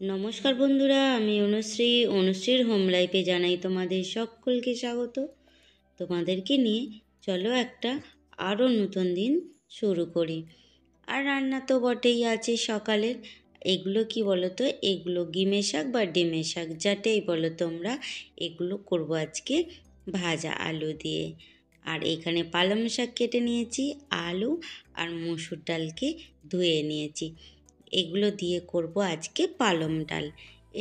নমস্কার বন্ধুরা, আমি অনুশ্রীর হোম লাইফে জানাই তোমাদের সকলকে স্বাগত। তোমাদেরকে নিয়ে চলো একটা আরও নতুন দিন শুরু করি। আর রান্না তো বটেই আছে সকালের। এগুলো কি বলো তো, এগুলো গিমে শাক বা ডিমের শাক যাটাই বলো তোমরা, এগুলো করব আজকে ভাজা আলু দিয়ে। আর এখানে পালং শাক কেটে নিয়েছি, আলু আর মসুর ডালকে ধুয়ে নিয়েছি। এগুলো দিয়ে করব আজকে পালং ডাল।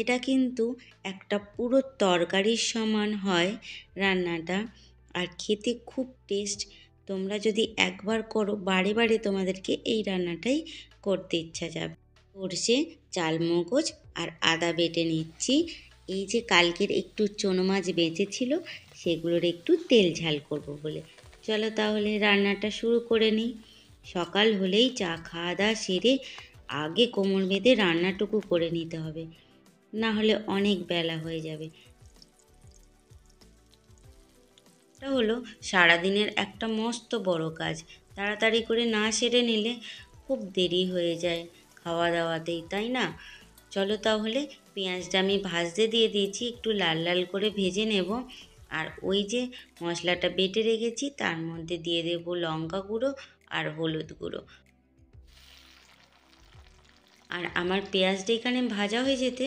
এটা কিন্তু একটা পুরো তরকারির সমান হয় রান্নাটা, আর খেতে খুব টেস্ট। তোমরা যদি একবার করো বারে বারে তোমাদেরকে এই রান্নাটাই করতে ইচ্ছা যাবে। সরষে, চালমগজ আর আদা বেটে নিচ্ছি। এই যে কালকের একটু চনো মাছ বেঁচেছিল, সেগুলোর একটু তেল ঝাল করব বলে। চলো তাহলে রান্নাটা শুরু করে নিই। সকাল হলেই চা খাওয়া দাওয়া সেরে আগে কোমর বেঁধে রান্নাটুকু করে নিতে হবে, না হলে অনেক বেলা হয়ে যাবে। এটা হলো সারাদিনের একটা মস্ত বড় কাজ। তাড়াতাড়ি করে না সেরে নিলে খুব দেরি হয়ে যায় খাওয়া দাওয়াতেই, তাই না? চলো তাহলে পেঁয়াজটা আমি ভাজতে দিয়ে দিয়েছি, একটু লাল লাল করে ভেজে নেব। আর ওই যে মশলাটা বেটে রেখেছি তার মধ্যে দিয়ে দেবো লঙ্কা গুঁড়ো আর হলুদ গুঁড়ো। আর আমার পেঁয়াজটা এখানে ভাজা হয়ে যেতে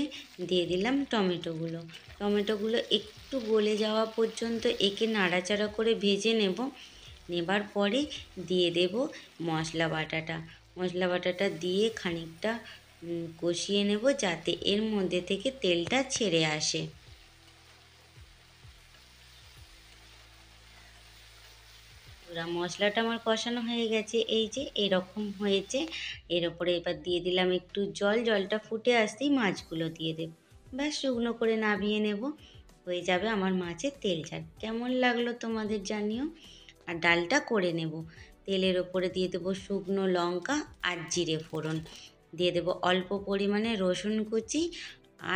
দিয়ে দিলাম টমেটোগুলো একটু গলে যাওয়া পর্যন্ত একে নাড়াচাড়া করে ভেজে নেবার পরে দিয়ে দেব মশলা বাটাটা দিয়ে খানিকটা কষিয়ে নেব, যাতে এর মধ্যে থেকে তেলটা ছেড়ে আসে। মশলাটা আমার কষানো হয়ে গেছে, এই যে এরকম হয়েছে। এর ওপরে এবার দিয়ে দিলাম একটু জলটা ফুটে আসতেই মাছগুলো দিয়ে দেব। ব্যাস শুকনো করে নামিয়ে নেব, হয়ে যাবে আমার মাছের তেল ঝাল। কেমন লাগলো তোমাদের জানিও। আর ডালটা করে নেব। তেলের ওপরে দিয়ে দেবো শুকনো লঙ্কা আর জিরে ফোড়ন, দিয়ে দেবো অল্প পরিমাণে রসুন কুচি,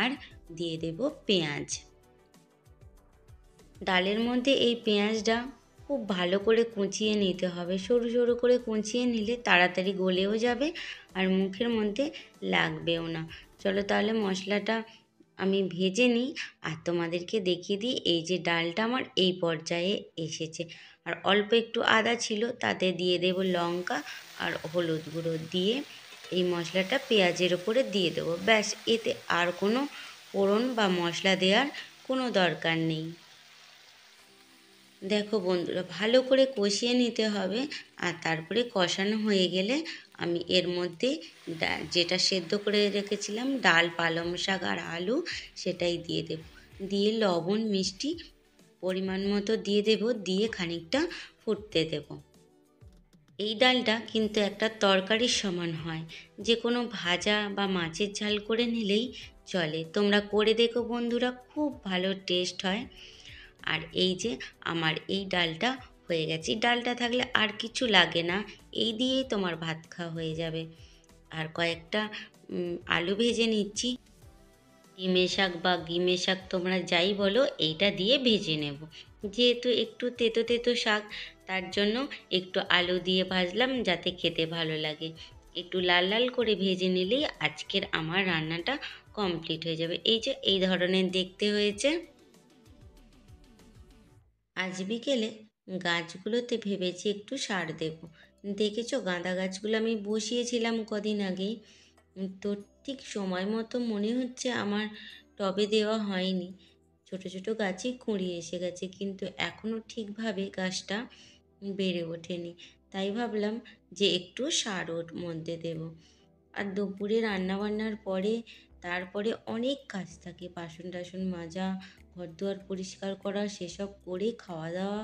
আর দিয়ে দেব পেঁয়াজ। ডালের মধ্যে এই পেঁয়াজটা খুব ভালো করে কুচিয়ে নিতে হবে। সরু সরু করে কুচিয়ে নিলে তাড়াতাড়ি গলেও যাবে আর মুখের মধ্যে লাগবেও না। চলো তাহলে মশলাটা আমি ভেজে নিই আর তোমাদেরকে দেখিয়ে দিই। এই যে ডালটা আমার এই পর্যায়ে এসেছে, আর অল্প একটু আদা ছিল, তাতে দিয়ে দেব লঙ্কা আর হলুদ গুঁড়ো, দিয়ে এই মশলাটা পেঁয়াজের ওপরে দিয়ে দেবো। ব্যাস, এতে আর কোনো ফোড়ন বা মশলা দেওয়ার কোনো দরকার নেই। দেখো বন্ধুরা, ভালো করে কষিয়ে নিতে হবে। আর তারপরে কষানো হয়ে গেলে আমি এর মধ্যে যেটা সেদ্ধ করে রেখেছিলাম ডাল, পালং শাক আর আলু, সেটাই দিয়ে দেব। দিয়ে লবণ মিষ্টি পরিমাণ মতো দিয়ে দেব, দিয়ে খানিকটা ফুটতে দেব। এই ডালটা কিন্তু একটা তরকারির সমান হয়, যে কোনো ভাজা বা মাছের ঝাল করে নিলেই চলে। তোমরা করে দেখো বন্ধুরা, খুব ভালো টেস্ট হয়। আর এই যে আমার এই ডালটা হয়ে গেছে, ডালটা থাকলে আর কিছু লাগে না, এই দিয়েই তোমার ভাত খাওয়া হয়ে যাবে। আর কয়েকটা আলু ভেজে নিচ্ছি। ডিমে শাক বা গিমে শাক তোমরা যাই বলো, এইটা দিয়ে ভেজে নেব। যেহেতু একটু তেতো তেতো শাক, তার জন্য একটু আলু দিয়ে ভাজলাম যাতে খেতে ভালো লাগে। একটু লাল লাল করে ভেজে নিলেই আজকের আমার রান্নাটা কমপ্লিট হয়ে যাবে। এই যে এই ধরনের দেখতে হয়েছে। আজ বিকেলে গাছগুলোতে ভেবেছি একটু সার দেব। দেখেছো গাঁদা গাছগুলো আমি বসিয়েছিলাম কদিন আগেই, তো ঠিক সময় মতো মনে হচ্ছে আমার টবে দেওয়া হয়নি। ছোট ছোট গাছে কুঁড়ি এসে গেছে, কিন্তু এখনও ঠিকভাবে গাছটা বেড়ে ওঠেনি। তাই ভাবলাম যে একটু সার ওর মধ্যে দেব। আর দুপুরে রান্নাবান্নার পরে তারপরে অনেক কাজ থাকে, বাসন টাসন মাজা, ঘর দুয়ার পরিষ্কার করা, সেসব করে খাওয়া দাওয়া।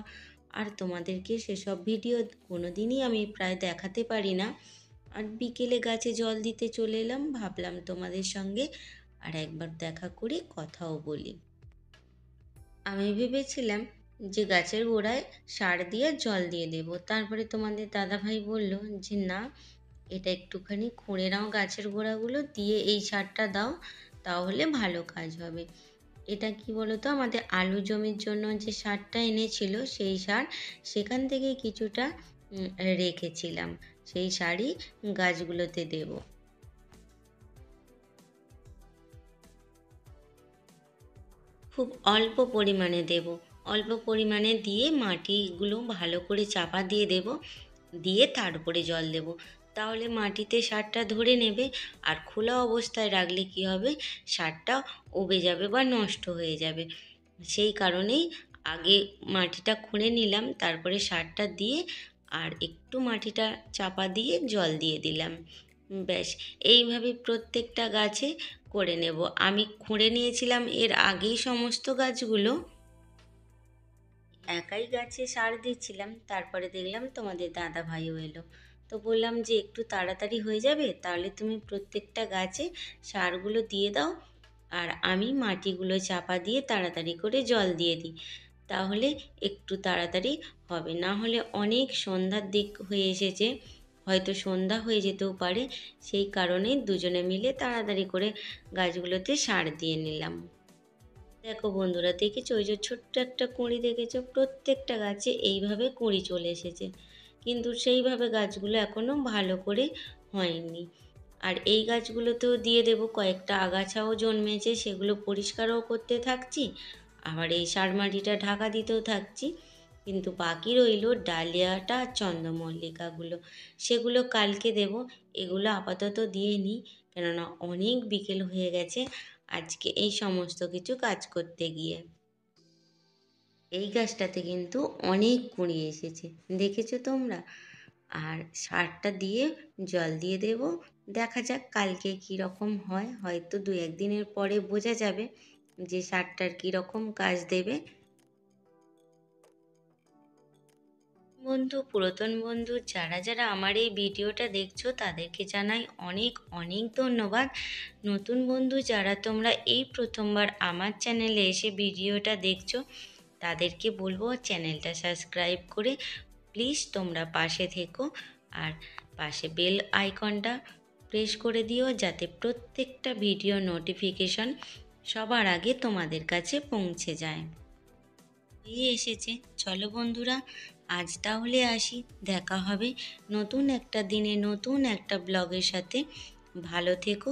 আর তোমাদেরকে সেসব ভিডিও কোনো দিনই আমি প্রায় দেখাতে পারি না। আর বিকেলে গাছে জল দিতে চলে এলাম, ভাবলাম তোমাদের সঙ্গে আর একবার দেখা করে কথাও বলি। আমি ভেবেছিলাম যে গাছের গোড়ায় সার দিয়ে জল দিয়ে দেব, তারপরে তোমাদের দাদাভাই বলল যে না, এটা একটুখানি খুঁড়ে নাও গাছের গোড়াগুলো, দিয়ে এই সারটা দাও, তাহলে ভালো কাজ হবে। এটা কি বলো তো, আমাদের আলু জমির জন্য যে সারটা এনেছিল সেই সার, সেখান থেকে কিছুটা রেখেছিলাম, সেই সারই গাছগুলোতে দেব। খুব অল্প পরিমাণে দেব। অল্প পরিমাণে দিয়ে মাটিগুলো ভালো করে চাপা দিয়ে দেব, দিয়ে তার উপরে জল দেব। তাহলে মাটিতে সারটা ধরে নেবে। আর খোলা অবস্থায় রাখলে কী হবে, সারটা উবে যাবে বা নষ্ট হয়ে যাবে। সেই কারণেই আগে মাটিটা খুঁড়ে নিলাম, তারপরে সারটা দিয়ে আর একটু মাটিটা চাপা দিয়ে জল দিয়ে দিলাম। ব্যাস, এইভাবে প্রত্যেকটা গাছে করে নেব। আমি খুঁড়ে নিয়েছিলাম এর আগেই সমস্ত গাছগুলো, একাই গাছে সার দিচ্ছিলাম। তারপরে দেখলাম তোমাদের দাদা ভাইও এলো, তো বললাম যে একটু তাড়াতাড়ি হয়ে যাবে, তাহলে তুমি প্রত্যেকটা গাছে সারগুলো দিয়ে দাও, আর আমি মাটিগুলো চাপা দিয়ে তাড়াতাড়ি করে জল দিয়ে দিই, তাহলে একটু তাড়াতাড়ি হবে। না হলে অনেক সন্ধ্যার দিক হয়ে এসেছে, হয়তো সন্ধ্যা হয়ে যেতেও পারে। সেই কারণেই দুজনে মিলে তাড়াতাড়ি করে গাছগুলোতে সার দিয়ে নিলাম। দেখো বন্ধুরা, দেখেছো ওই যে ছোট্ট একটা কুঁড়ি দেখেছো, প্রত্যেকটা গাছে এইভাবে কুঁড়ি চলে এসেছে, কিন্তু সেইভাবে গাছগুলো এখনও ভালো করে হয়নি। আর এই গাছগুলোতেও দিয়ে দেবো, কয়েকটা আগাছাও জন্মেছে, সেগুলো পরিষ্কারও করতে থাকছি, আবার এই সার মাটিটা ঢাকা দিতেও থাকছি। কিন্তু বাকি রইল ডালিয়াটা আর চন্দ্রমল্লিকাগুলো, সেগুলো কালকে দেব। এগুলো আপাতত দিয়ে নিই, কেননা অনেক বিকেল হয়ে গেছে আজকে এই সমস্ত কিছু কাজ করতে গিয়ে। এই গাছটাতে কিন্তু অনেক কুঁড়ি এসেছে, দেখেছো তোমরা। আর সারটা দিয়ে জল দিয়ে দেব, দেখা যাক কালকে কী রকম হয়। হয়তো 2-1 দিনের পরে বোঝা যাবে যে সারটার কী রকম কাজ দেবে। বন্ধু, পুরাতন বন্ধু যারা যারা আমার এই ভিডিওটা দেখছো, তাদেরকে জানাই অনেক অনেক ধন্যবাদ। নতুন বন্ধু যারা তোমরা এই প্রথমবার আমার চ্যানেলে এসে ভিডিওটা দেখছো, তাদেরকে বলবো চ্যানেলটা সাবস্ক্রাইব করে প্লিজ তোমরা পাশে থেকো, আর পাশে বেল আইকনটা প্রেস করে দিও, যাতে প্রত্যেকটা ভিডিও নোটিফিকেশন সবার আগে তোমাদের কাছে পৌঁছে যায়। এই এসেছে, চলো বন্ধুরা আজ তাহলে আসি। দেখা হবে নতুন একটা দিনে নতুন একটা ব্লগের সাথে। ভালো থেকো,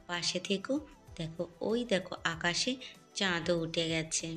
পাশে থেকো। দেখো, ওই দেখো আকাশে চাঁদও উঠে গেছে।